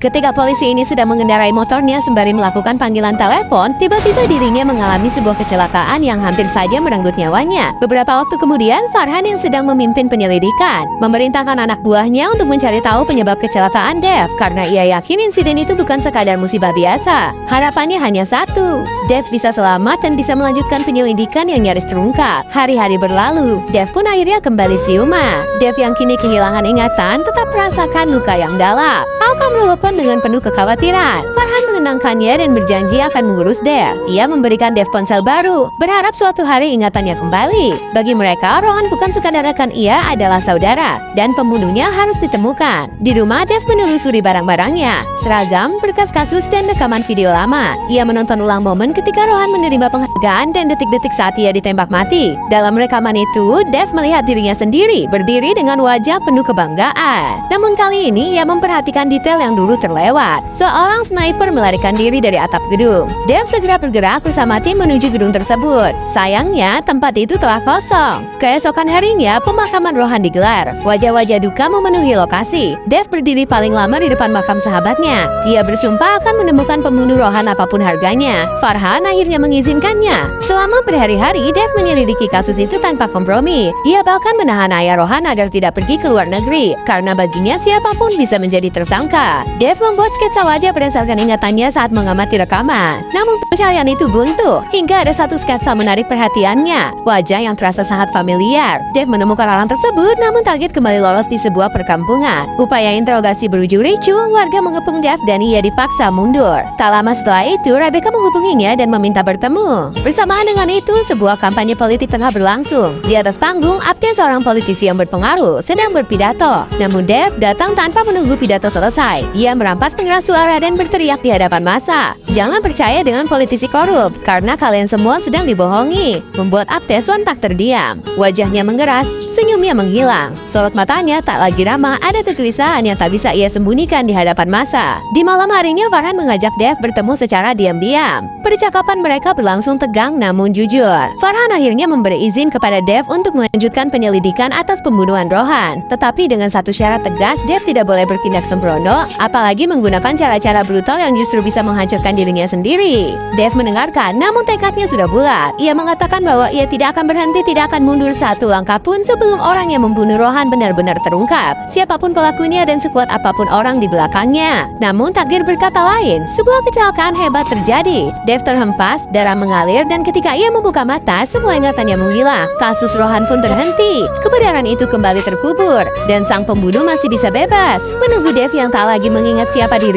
Ketika polisi ini sedang mengendarai motornya sembari melakukan panggilan telepon, tiba-tiba dirinya mengalami sebuah kecelakaan yang hampir saja merenggut nyawanya. Beberapa waktu kemudian, Farhan yang sedang memimpin penyelidikan memerintahkan anak buahnya untuk mencari tahu penyebab kecelakaan Dev karena ia yakin insiden itu bukan sekadar musibah biasa. Harapannya hanya satu, Dev bisa selamat dan bisa melanjutkan penyelidikan yang nyaris terungkap. Hari-hari berlalu, Dev pun akhirnya kembali siuma. Dev yang kini kehilangan ingatan tetap merasakan luka yang dalam. Aukam menelpon dengan penuh kekhawatiran. Farhan menenangkannya dan berjanji akan mengurus Dev. Ia memberikan Dev ponsel baru, berharap suatu hari ingatannya kembali. Bagi mereka, Rohan bukan sekadar rekan, ia adalah saudara, dan pembunuhnya harus ditemukan. Di rumah, Dev menelusuri barang-barangnya, seragam, berkas kasus, dan rekaman video lama. Ia menonton ulang momen ketika Rohan menerima penghargaan dan detik-detik saat ia ditembak mati. Dalam rekaman itu, Dev melihat dirinya sendiri berdiri dengan wajah penuh kebanggaan. Namun kali ini, ia memperhatikan detail yang dulu terlewat. Seorang sniper melarikan diri dari atap gedung. Dev segera bergerak bersama tim menuju gedung tersebut. Sayangnya, tempat itu telah kosong. Keesokan harinya, pemakaman Rohan digelar. Wajah-wajah duka memenuhi lokasi. Dev berdiri paling lama di depan makam sahabatnya. Ia bersumpah akan menemukan pembunuh Rohan apapun harganya. Farhan akhirnya mengizinkannya. Selama berhari-hari, Dev menyelidiki kasus itu tanpa kompromi. Ia bahkan menahan ayah Rohan agar tidak pergi ke luar negeri, karena baginya siapapun bisa menjadi tersangka. Dev membuat sketsa wajah berdasarkan ingatannya saat mengamati rekaman. Namun pencarian itu buntu, hingga ada satu sketsa menarik perhatiannya. Wajah yang terasa sangat familiar. Dev menemukan orang tersebut, namun target kembali lolos di sebuah perkampungan. Upaya interogasi berujung ricuh, warga mengepung Dev dan ia dipaksa mundur. Tak lama setelah itu, Rebecca menghubunginya dan meminta bertemu. Bersamaan dengan itu, sebuah kampanye politik tengah berlangsung. Di atas panggung, Apte, seorang politisi yang berpengaruh, sedang berpidato. Namun Dev datang tanpa menunggu pidato selesai. Ia merampas pengeras suara dan berteriak di hadapan massa. Jangan percaya dengan politisi korup, karena kalian semua sedang dibohongi. Membuat Apte sontak terdiam. Wajahnya mengeras, senyumnya menghilang. Sorot matanya tak lagi ramah, ada kegelisahan yang tak bisa ia sembunyikan di hadapan massa. Di malam harinya, Farhan mengajak Dev bertemu secara diam-diam. Percakapan mereka berlangsung tegang namun jujur. Farhan akhirnya memberi izin kepada Dev untuk melanjutkan penyelidikan atas pembunuhan Rohan. Tetapi dengan satu syarat tegas, Dev tidak boleh bertindak sembrono, apalagi menggunakan cara-cara brutal yang justru bisa menghancurkan dirinya sendiri. Dev mendengarkan, namun tekadnya sudah bulat. Ia mengatakan bahwa ia tidak akan berhenti, tidak akan mundur satu langkah pun sebelum orang yang membunuh Rohan benar-benar terungkap. Siapapun pelakunya dan sekuat apapun orang di belakangnya. Namun takdir berkata lain, sebuah kecelakaan hebat terjadi. Dev terhempas, darah mengalir, dan ketika ia membuka mata, semua ingatannya menghilang. Kasus Rohan pun terhenti. Kebenaran itu kembali terkubur, dan sang pembunuh masih bisa bebas. Menunggu Dev yang tak lagi mengingat siapa diri